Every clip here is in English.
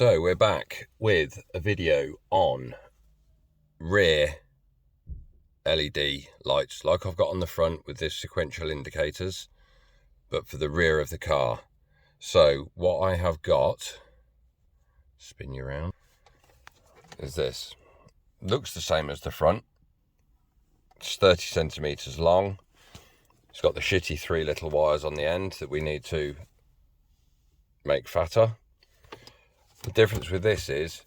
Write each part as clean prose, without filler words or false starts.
So we're back with a video on rear LED lights, like I've got on the front with this sequential indicators, but for the rear of the car. So what I have got, spin you around, is this. Looks the same as the front. It's 30 centimeters long. It's got the shitty 3 little wires on the end that we need to make fatter. The difference with this is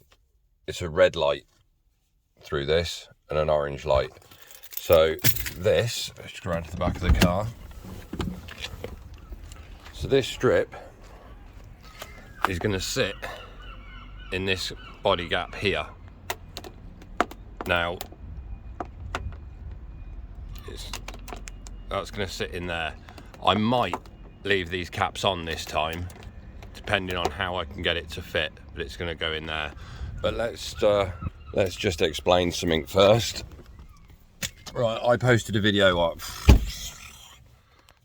it's a red light through this and an orange light. So this, let's just go around to the back of the car. So this strip is going to sit in this body gap here. Now, that's going to sit in there. I might leave these caps on this time, depending on how I can get it to fit, but it's going to go in there. But let's just explain something first. Right, I posted a video up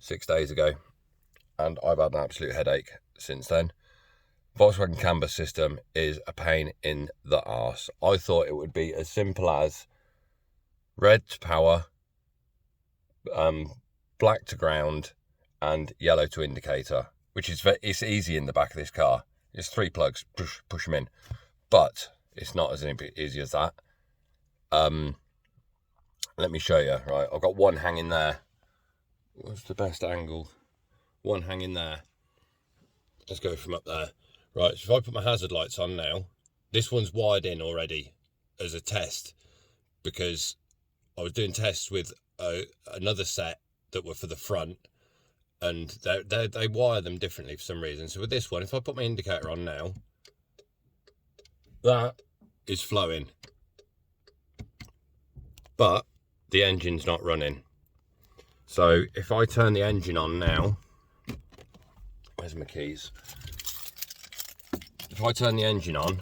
6 days ago, and I've had an absolute headache since then. Volkswagen Canbus system is a pain in the arse. I thought it would be as simple as red to power, black to ground, and yellow to indicator, which is it's easy in the back of this car. It's 3 plugs, push them in. But it's not as easy as that. Let me show you. Right, I've got one hanging there. What's the best angle? One hanging there. Let's go from up there. Right, so if I put my hazard lights on now, this one's wired in already as a test, because I was doing tests with another set that were for the front, and they wire them differently for some reason. So with this one, if I put my indicator on now, that is flowing, but the engine's not running. So if I turn the engine on now, where's my keys? If I turn the engine on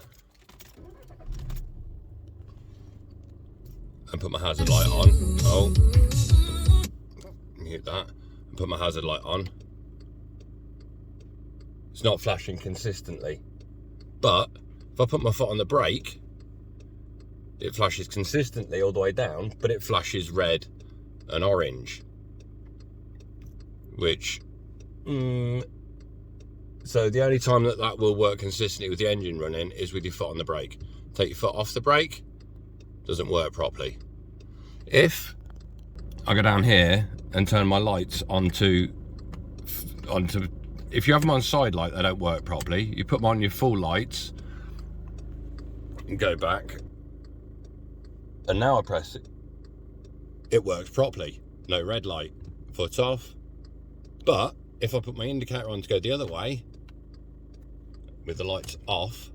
and put my hazard light on, mute that, and put my hazard light on, it's not flashing consistently. But if I put my foot on the brake, it flashes consistently all the way down, but it flashes red and orange, which so the only time that will work consistently with the engine running is with your foot on the brake. Take your foot off the brake, doesn't work properly. If I go down here and turn my lights onto, if you have them on side light, they don't work properly. You put them on your full lights and go back, and now I press it, it works properly. No red light, foot off. But if I put my indicator on to go the other way with the lights off,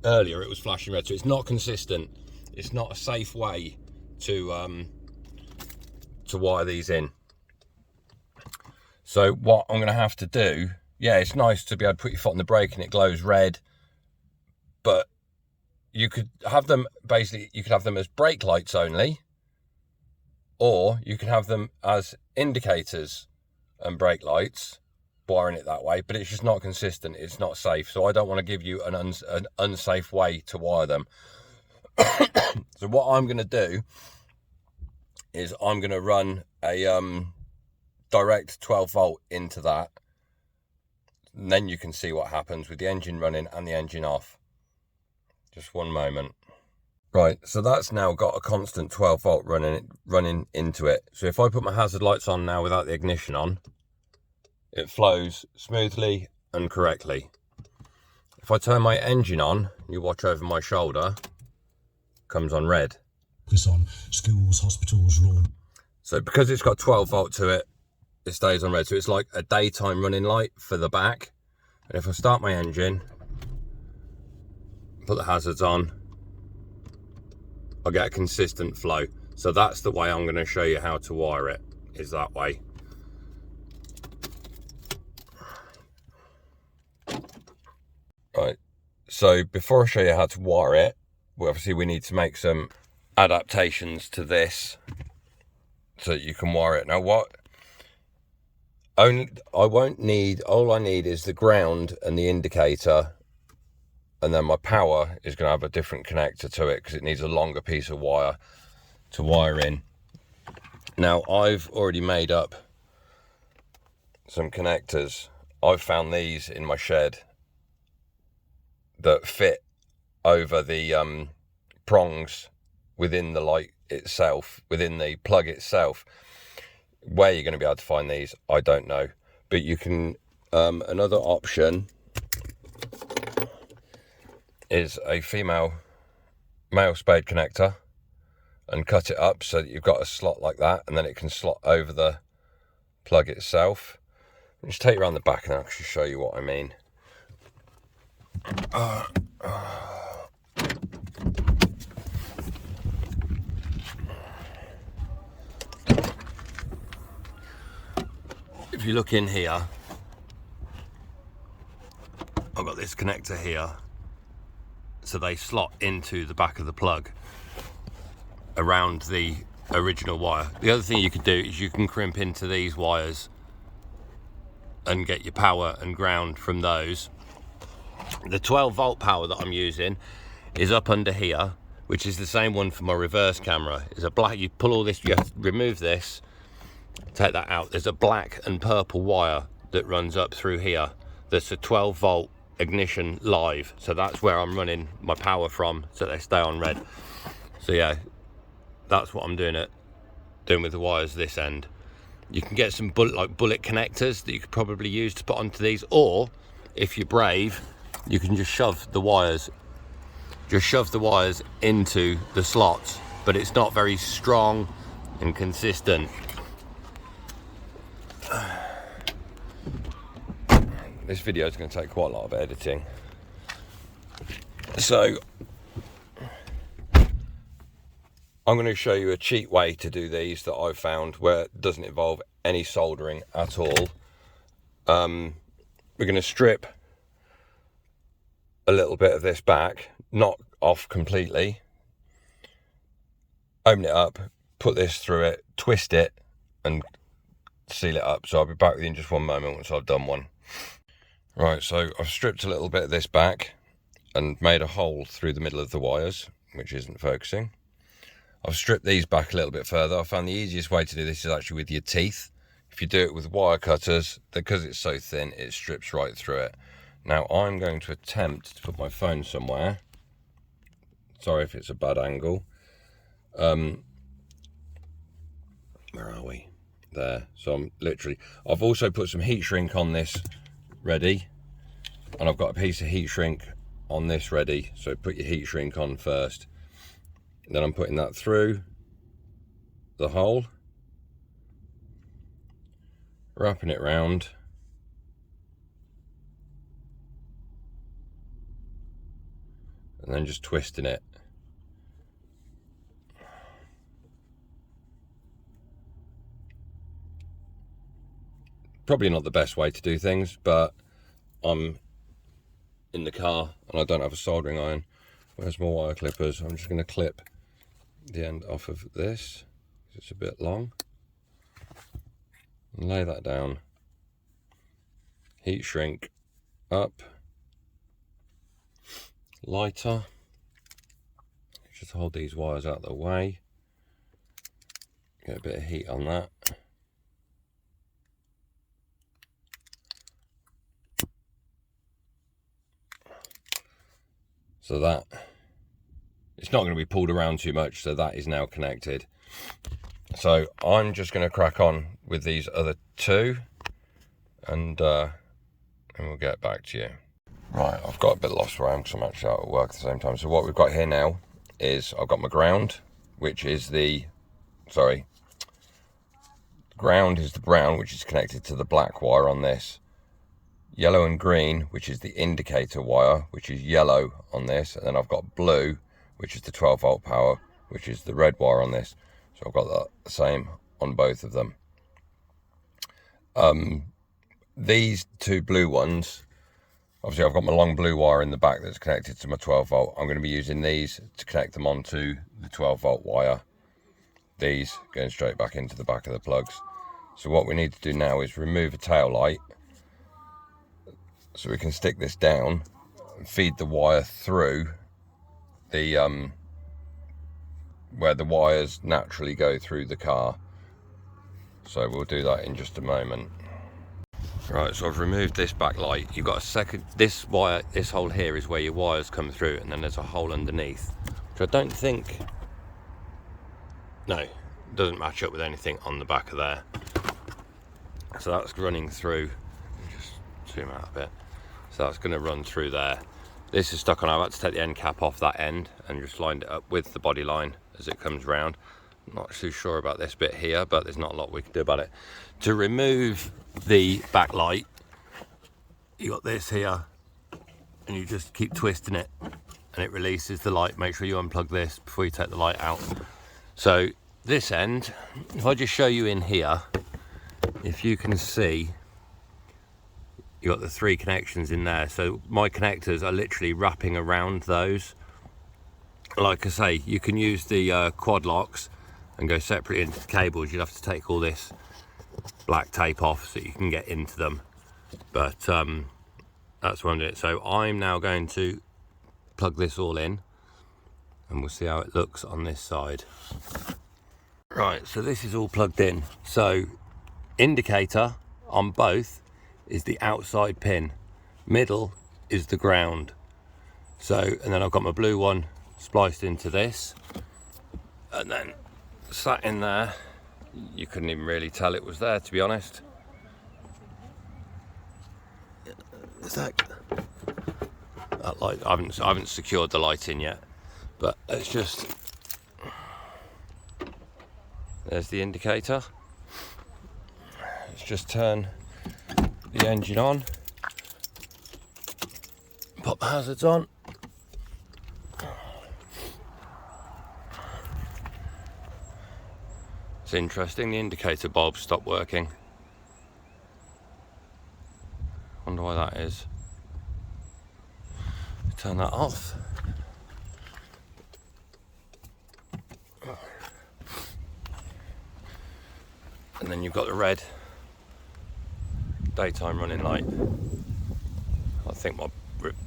earlier it was flashing red. So it's not consistent. It's not a safe way to wire these in. So what I'm going to have to do, yeah, it's nice to be able to put your foot on the brake and it glows red, but you could have them, basically you could have them as brake lights only, or you can have them as indicators and brake lights, wiring it that way, but it's just not consistent. It's not safe. So I don't want to give you an unsafe way to wire them. So what I'm going to do is I'm going to run a direct 12 volt into that, and then you can see what happens with the engine running and the engine off. Just one moment. Right, so that's now got a constant 12 volt running into it. So if I put my hazard lights on now without the ignition on, it flows smoothly and correctly. If I turn my engine on, you watch over my shoulder, comes on red. Focus on schools, hospitals, rural. So because it's got 12 volt to it, it stays on red. So it's like a daytime running light for the back. And if I start my engine, put the hazards on, I get a consistent flow. So that's the way I'm going to show you how to wire it, is that way. Right, so before I show you how to wire it, well, obviously we need to make some adaptations to this so that you can wire it. Now what won't need, all I need is the ground and the indicator, and then my power is going to have a different connector to it because it needs a longer piece of wire to wire in. Now, I've already made up some connectors. I've found these in my shed that fit over the prongs within the light itself, within the plug itself. Where you're going to be able to find these, I don't know, but you can, another option is a male spade connector, and cut it up so that you've got a slot like that, and then it can slot over the plug itself. I'll just take you around the back and I'll actually show you what I mean. If you look in here, I've got this connector here, so they slot into the back of the plug around the original wire. The other thing you could do is you can crimp into these wires and get your power and ground from those. The 12 volt power that I'm using is up under here, which is the same one for my reverse camera. It's a black, you pull all this, you have to remove this, take that out. There's a black and purple wire that runs up through here. That's a 12 volt ignition live. So that's where I'm running my power from, so they stay on red. So yeah, that's what I'm doing with the wires this end. You can get some bullet connectors that you could probably use to put onto these, or if you're brave, you can just shove the wires into the slots, but it's not very strong and consistent. This video is going to take quite a lot of editing, so I'm going to show you a cheap way to do these that I've found where it doesn't involve any soldering at all. We're going to strip a little bit of this back, not off completely, open it up, put this through it, twist it and seal it up. So I'll be back with you in just one moment once I've done one. Right, so I've stripped a little bit of this back and made a hole through the middle of the wires, which isn't focusing. I've stripped these back a little bit further. I found the easiest way to do this is actually with your teeth. If you do it with wire cutters, because it's so thin, it strips right through it. Now I'm going to attempt to put my phone somewhere. Sorry if it's a bad angle. Where are we? There. So I've also put some heat shrink on this ready, and I've got a piece of heat shrink on this ready. So put your heat shrink on first. Then I'm putting that through the hole, wrapping it round, and then just twisting it. Probably not the best way to do things, but I'm in the car and I don't have a soldering iron. Where's my wire clippers? I'm just going to clip the end off of this, it's a bit long, and lay that down, heat shrink up, lighter, just hold these wires out of the way, get a bit of heat on that. So that, it's not going to be pulled around too much, so that is now connected. So I'm just going to crack on with these other two, and we'll get back to you. Right, I've got a bit lost where I am because I'm actually out at work at the same time. So what we've got here now is I've got my ground, which is ground is the brown, which is connected to the black wire on this. Yellow and green, which is the indicator wire, which is yellow on this, and then I've got blue, which is the 12 volt power, which is the red wire on this. So I've got that the same on both of them. These two blue ones, obviously I've got my long blue wire in the back that's connected to my 12 volt. I'm going to be using these to connect them onto the 12 volt wire. These going straight back into the back of the plugs. So what we need to do now is remove a tail light, so we can stick this down and feed the wire through the where the wires naturally go through the car. So we'll do that in just a moment. Right, so I've removed this back light. You've got a second, this wire, this hole here is where your wires come through, and then there's a hole underneath, which I don't think, no, doesn't match up with anything on the back of there. So that's running through, just zoom out a bit. So that's going to run through there. This is stuck on. I've had to take the end cap off that end and just lined it up with the body line as it comes round. I'm not too sure about this bit here, but there's not a lot we can do about it. To remove the backlight, you got this here, and you just keep twisting it and it releases the light. Make sure you unplug this before you take the light out. So this end, if I just show you in here, if you can see, you got the 3 connections in there. So my connectors are literally wrapping around those. Like I say, you can use the quad locks and go separately into the cables. You'd have to take all this black tape off so you can get into them, but that's what I'm doing. So I'm now going to plug this all in and we'll see how it looks on this side. Right, so this is all plugged in. So indicator on both is the outside pin, middle is the ground. So, and then I've got my blue one spliced into this, and then sat in there. You couldn't even really tell it was there, to be honest. Is that light? I haven't secured the light in yet, but it's just, there's the indicator. Let's just turn the engine on, pop the hazards on. It's interesting, the indicator bulb stopped working. Wonder why that is. Turn that off. And then you've got the red daytime running light. I think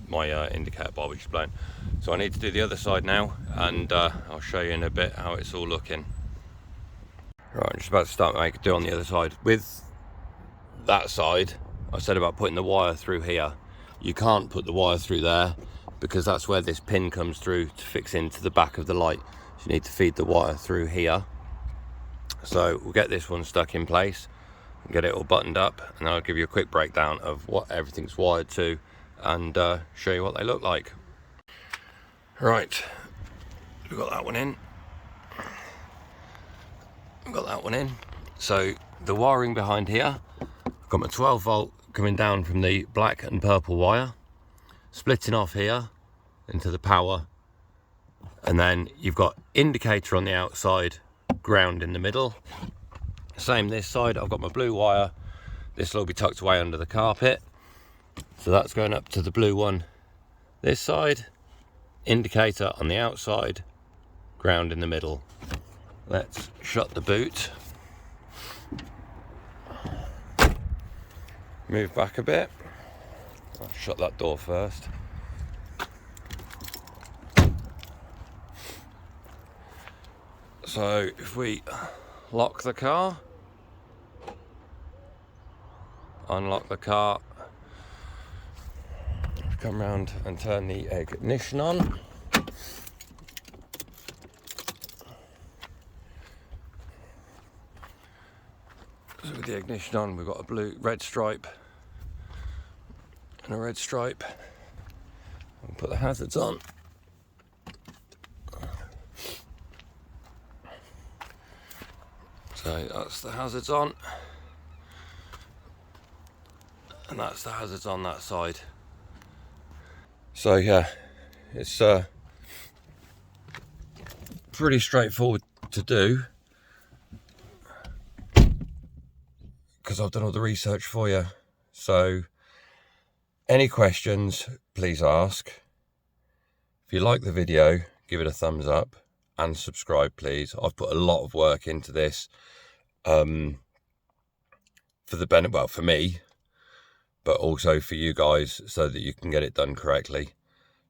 my indicator bulb is blown. So I need to do the other side now, and I'll show you in a bit how it's all looking. Right, I'm just about to start do on the other side. With that side, I said about putting the wire through here. You can't put the wire through there because that's where this pin comes through to fix into the back of the light. So you need to feed the wire through here. So we'll get this one stuck in place and get it all buttoned up, and I'll give you a quick breakdown of what everything's wired to and show you what they look like. Right, we've got that one in. I've got that one in. So the wiring behind here, I've got my 12 volt coming down from the black and purple wire, splitting off here into the power, and then you've got indicator on the outside, ground in the middle. Same this side, I've got my blue wire. This will all be tucked away under the carpet. So that's going up to the blue one this side, indicator on the outside, ground in the middle. Let's shut the boot. Move back a bit. I'll shut that door first. So if we lock the car, unlock the car, come round and turn the ignition on. So with the ignition on, we've got a red stripe and a red stripe. We'll put the hazards on. So that's the hazards on, and that's the hazards on that side. So yeah, it's pretty straightforward to do, because I've done all the research for you. So any questions, please ask. If you like the video, give it a thumbs up and subscribe, please. I've put a lot of work into this. for the benefit, well, for me, but also for you guys, so that you can get it done correctly.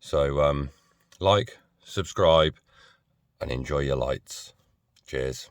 So like, subscribe, and enjoy your lights. Cheers.